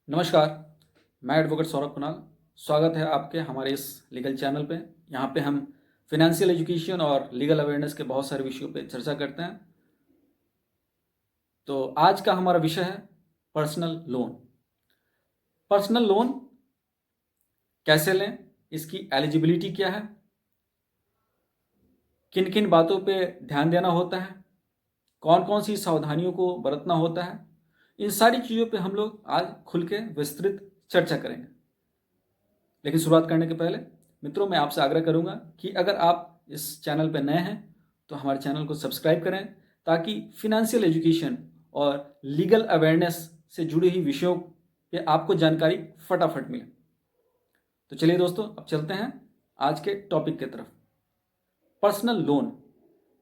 नमस्कार, मैं एडवोकेट सौरभ कुणाल। स्वागत है आपके हमारे इस लीगल चैनल पे। यहाँ पे हम फिनेंशियल एजुकेशन और लीगल अवेयरनेस के बहुत सारे विषयों पे चर्चा करते हैं। तो आज का हमारा विषय है पर्सनल लोन। पर्सनल लोन कैसे लें, इसकी एलिजिबिलिटी क्या है, किन किन बातों पे ध्यान देना होता है, कौन कौन सी सावधानियों को बरतना होता है, इन सारी चीज़ों पे हम लोग आज खुल के विस्तृत चर्चा करेंगे। लेकिन शुरुआत करने के पहले मित्रों, मैं आपसे आग्रह करूंगा कि अगर आप इस चैनल पर नए हैं तो हमारे चैनल को सब्सक्राइब करें, ताकि फिनेंशियल एजुकेशन और लीगल अवेयरनेस से जुड़ी हुई विषयों पे आपको जानकारी फटाफट मिले। तो चलिए दोस्तों, अब चलते हैं आज के टॉपिक की तरफ। Personal loan.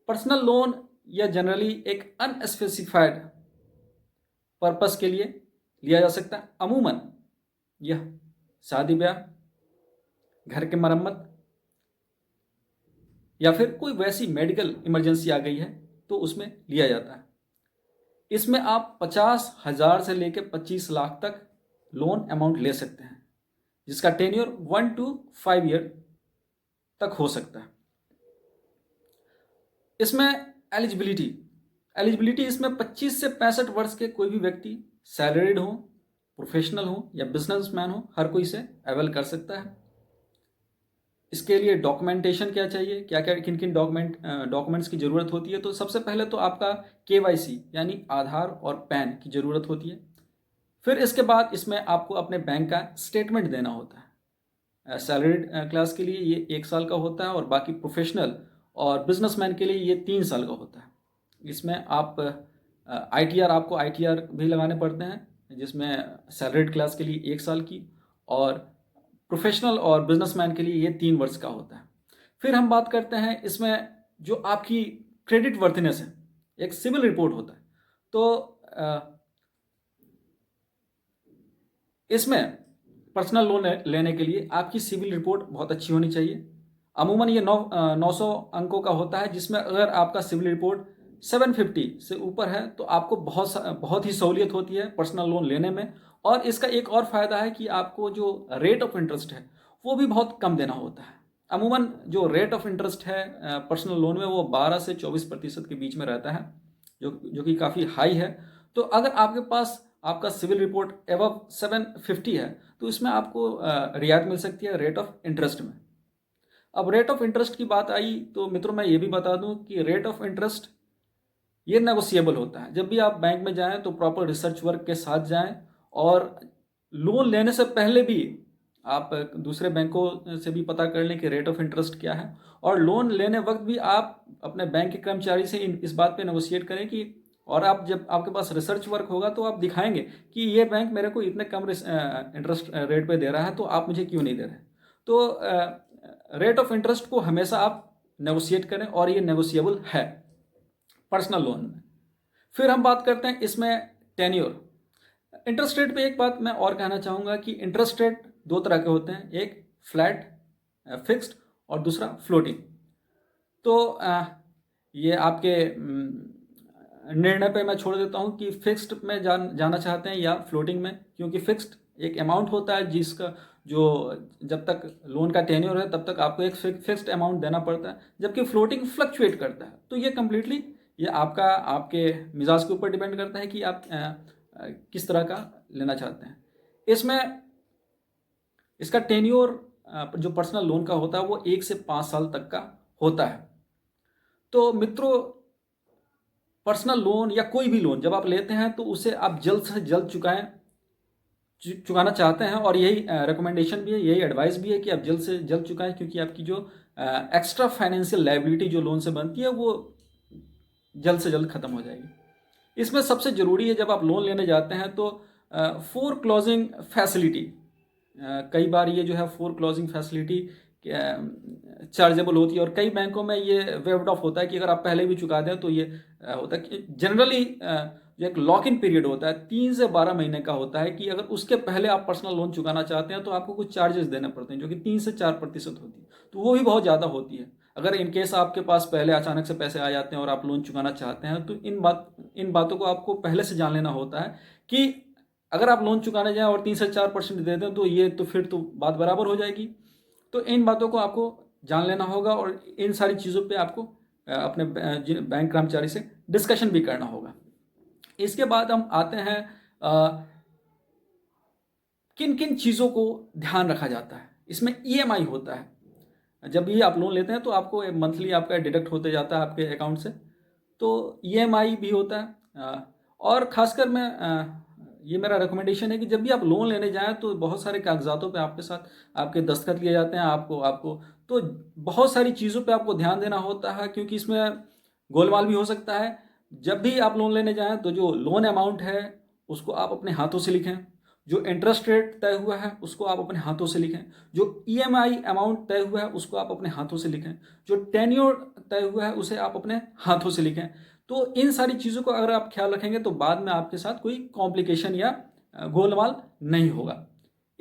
पर्सनल लोन या जनरली एक अनस्पेसिफाइड पर्पस के लिए लिया जा सकता है। अमूमन यह शादी ब्याह, घर की मरम्मत या फिर कोई वैसी मेडिकल इमरजेंसी आ गई है तो उसमें लिया जाता है। इसमें आप 50,000 से लेकर 25 लाख तक लोन अमाउंट ले सकते हैं, जिसका टेन्योर 1 to 5 ईयर तक हो सकता है। इसमें एलिजिबिलिटी इसमें 25 से 65 वर्ष के कोई भी व्यक्ति, सैलरीड हो, प्रोफेशनल हो या बिजनेसमैन हो, हर कोई इसे अवेल कर सकता है। इसके लिए डॉक्यूमेंटेशन क्या चाहिए, क्या क्या किन किन डॉक्यूमेंट्स की ज़रूरत होती है। तो सबसे पहले तो आपका KYC यानी आधार और पैन की ज़रूरत होती है। फिर इसके बाद इसमें आपको अपने बैंक का स्टेटमेंट देना होता है। सैलरीड क्लास के लिए ये 1 साल का होता है और बाकी प्रोफेशनल और बिजनेसमैन के लिए ये 3 साल का होता है। इसमें आप ITR, आपको ITR भी लगाने पड़ते हैं, जिसमें सैलरीड क्लास के लिए 1 साल की और प्रोफेशनल और बिजनेसमैन के लिए ये 3 वर्ष का होता है। फिर हम बात करते हैं इसमें जो आपकी क्रेडिट वर्थनेस है, एक सिविल रिपोर्ट होता है। तो इसमें पर्सनल लोन लेने के लिए आपकी सिविल रिपोर्ट बहुत अच्छी होनी चाहिए। अमूमन ये 900 अंकों का होता है, जिसमें अगर आपका सिविल रिपोर्ट 750 से ऊपर है तो आपको बहुत ही सहूलियत होती है पर्सनल लोन लेने में। और इसका एक और फ़ायदा है कि आपको जो रेट ऑफ इंटरेस्ट है वो भी बहुत कम देना होता है। अमूमन जो रेट ऑफ इंटरेस्ट है पर्सनल लोन में वो 12 से 24% के बीच में रहता है, जो कि काफ़ी हाई है। तो अगर आपके पास आपका सिविल रिपोर्ट एबव 750 है तो इसमें आपको रियायत मिल सकती है रेट ऑफ इंटरेस्ट में। अब रेट ऑफ इंटरेस्ट की बात आई तो मित्रों, मैं ये भी बता दूं कि रेट ऑफ इंटरेस्ट ये नेगोशिएबल होता है। जब भी आप बैंक में जाएं तो प्रॉपर रिसर्च वर्क के साथ जाएं, और लोन लेने से पहले भी आप दूसरे बैंकों से भी पता कर लें कि रेट ऑफ इंटरेस्ट क्या है। और लोन लेने वक्त भी आप अपने बैंक के कर्मचारी से इस बात पे नेगोशिएट करें कि, और आप जब आपके पास रिसर्च वर्क होगा तो आप दिखाएंगे कि ये बैंक मेरे को इतने कम इंटरेस्ट रेट पे दे रहा है, तो आप मुझे क्यों नहीं दे रहे। तो रेट ऑफ इंटरेस्ट को हमेशा आप नेगोशिएट करें, और ये नेगोशिएबल है पर्सनल लोन में। फिर हम बात करते हैं इसमें टेन्योर। इंटरेस्ट रेट पे एक बात मैं और कहना चाहूँगा कि इंटरेस्ट रेट 2 तरह के होते हैं, एक फ्लैट फिक्स्ड और दूसरा फ्लोटिंग। तो ये आपके निर्णय पे मैं छोड़ देता हूँ कि फिक्स्ड में जाना चाहते हैं या फ्लोटिंग में, क्योंकि फिक्स्ड एक अमाउंट होता है जिसका जो जब तक लोन का टेन्योर है तब तक आपको एक फिक्स्ड अमाउंट देना पड़ता है, जबकि फ्लोटिंग फ्लक्चुएट करता है। तो ये कम्प्लीटली ये आपके मिजाज के ऊपर डिपेंड करता है कि आप किस तरह का लेना चाहते हैं। इसमें इसका टेन्योर जो पर्सनल लोन का होता है वो 1 से 5 साल तक का होता है। तो मित्रों, पर्सनल लोन या कोई भी लोन जब आप लेते हैं तो उसे आप जल्द से जल्द चुकाना चाहते हैं, और यही रिकमेंडेशन भी है, यही एडवाइस भी है कि आप जल्द से जल्द चुकाएं, क्योंकि आपकी जो एक्स्ट्रा फाइनेंशियल लायबिलिटी जो लोन से बनती है वो जल्द से जल्द ख़त्म हो जाएगी। इसमें सबसे ज़रूरी है जब आप लोन लेने जाते हैं तो फोर क्लोजिंग फैसिलिटी, कई बार ये जो है फोर क्लोजिंग फैसिलिटी चार्जेबल होती है, और कई बैंकों में ये वेव्ड ऑफ होता है कि अगर आप पहले भी चुका दें तो ये होता है कि जनरली जो एक लॉक इन पीरियड होता है 3 से 12 महीने का होता है, कि अगर उसके पहले आप पर्सनल लोन चुकाना चाहते हैं तो आपको कुछ चार्जेस देने पड़ते हैं, जो कि 3 से 4% होती है। तो वो भी बहुत ज़्यादा होती है। अगर इन केस आपके पास पहले अचानक से पैसे आ जाते हैं और आप लोन चुकाना चाहते हैं तो इन बातों को आपको पहले से जान लेना होता है कि अगर आप लोन चुकाने जाएं और 3 से 4% दे दें तो ये तो फिर तो बात बराबर हो जाएगी। तो इन बातों को आपको जान लेना होगा और इन सारी चीज़ों पे आपको अपने बैंक कर्मचारी से डिस्कशन भी करना होगा। इसके बाद हम आते हैं किन किन चीज़ों को ध्यान रखा जाता है। इसमें ईएमआई होता है। जब भी आप लोन लेते हैं तो आपको मंथली आपका डिडक्ट होते जाता है आपके अकाउंट से, तो ईएमआई भी होता है। और ख़ासकर मैं ये मेरा रिकमेंडेशन है कि जब भी आप लोन लेने जाएं तो बहुत सारे कागजातों पे आपके साथ आपके दस्तखत लिए जाते हैं। आपको आपको तो बहुत सारी चीज़ों पे आपको ध्यान देना होता है, क्योंकि इसमें गोलमाल भी हो सकता है। जब भी आप लोन लेने जाएं तो जो लोन अमाउंट है उसको आप अपने हाथों से लिखें, जो इंटरेस्ट रेट तय हुआ है उसको आप अपने हाथों से लिखें, जो ईएमआई अमाउंट तय हुआ है उसको आप अपने हाथों से लिखें, जो टेन्योर तय हुआ है उसे आप अपने हाथों से लिखें। तो इन सारी चीज़ों को अगर आप ख्याल रखेंगे तो बाद में आपके साथ कोई कॉम्प्लिकेशन या गोलमाल नहीं होगा।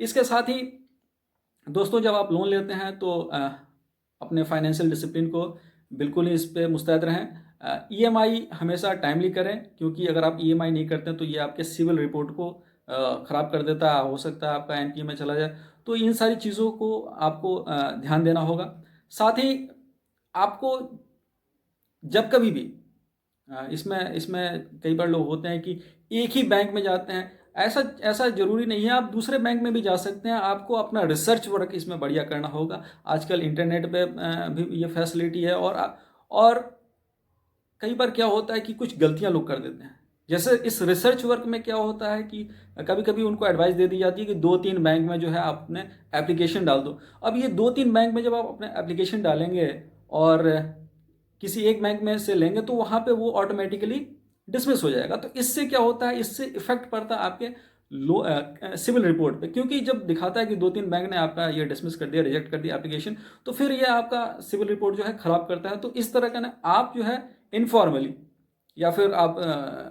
इसके साथ ही दोस्तों, जब आप लोन लेते हैं तो अपने फाइनेंशियल डिसिप्लिन को बिल्कुल ही इस पर मुस्तैद रहें। ईएमआई हमेशा टाइमली करें, क्योंकि अगर आप ईएमआई नहीं करते हैं तो ये आपके सिविल रिपोर्ट को ख़राब कर देता है। हो सकता है आपका एनपीए में चला जाए। तो इन सारी चीज़ों को आपको ध्यान देना होगा। साथ ही आपको जब कभी भी इसमें इसमें कई बार लोग होते हैं कि एक ही बैंक में जाते हैं। ऐसा ऐसा ज़रूरी नहीं है, आप दूसरे बैंक में भी जा सकते हैं। आपको अपना रिसर्च वर्क इसमें बढ़िया करना होगा। आजकल इंटरनेट पे भी ये फैसिलिटी है। और कई बार क्या होता है कि कुछ गलतियां लोग कर देते हैं। जैसे इस रिसर्च वर्क में क्या होता है कि कभी कभी उनको एडवाइस दे दी जाती है कि 2-3 बैंक में जो है आप अपने एप्लीकेशन डाल दो। अब ये 2-3 बैंक में जब आप अपने एप्लीकेशन डालेंगे और किसी एक बैंक में से लेंगे तो वहाँ पे वो ऑटोमेटिकली डिसमिस हो जाएगा। तो इससे क्या होता है, इससे इफेक्ट पड़ता है आपके सिविल रिपोर्ट पे, क्योंकि जब दिखाता है कि 2-3 बैंक ने आपका ये डिसमिस कर दिया, रिजेक्ट कर दिया एप्लीकेशन, तो फिर ये आपका सिविल रिपोर्ट जो है खराब करता है। तो इस तरह का ना आप जो है इनफॉर्मली या फिर आप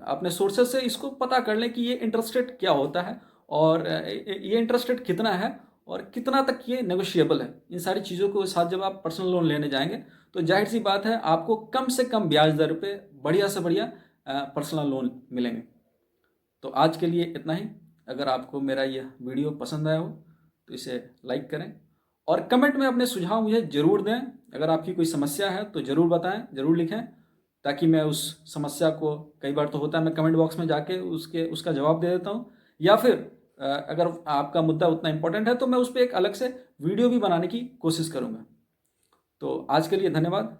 अपने सोर्सेज से इसको पता कर लें कि ये इंटरेस्ट रेट क्या होता है और ये इंटरेस्ट रेट कितना है और कितना तक ये नेगोशिएबल है। इन सारी चीज़ों को साथ जब आप पर्सनल लोन लेने जाएंगे तो जाहिर सी बात है आपको कम से कम ब्याज दर पे बढ़िया से बढ़िया पर्सनल लोन मिलेंगे। तो आज के लिए इतना ही। अगर आपको मेरा यह वीडियो पसंद आया हो तो इसे लाइक करें और कमेंट में अपने सुझाव मुझे ज़रूर दें। अगर आपकी कोई समस्या है तो ज़रूर बताएं, ज़रूर लिखें, ताकि मैं उस समस्या को, कई बार तो होता है मैं कमेंट बॉक्स में जाके उसका जवाब दे देता हूँ, या फिर अगर आपका मुद्दा उतना इम्पोर्टेंट है तो मैं उस पर एक अलग से वीडियो भी बनाने की कोशिश करूँगा। तो आज के लिए धन्यवाद।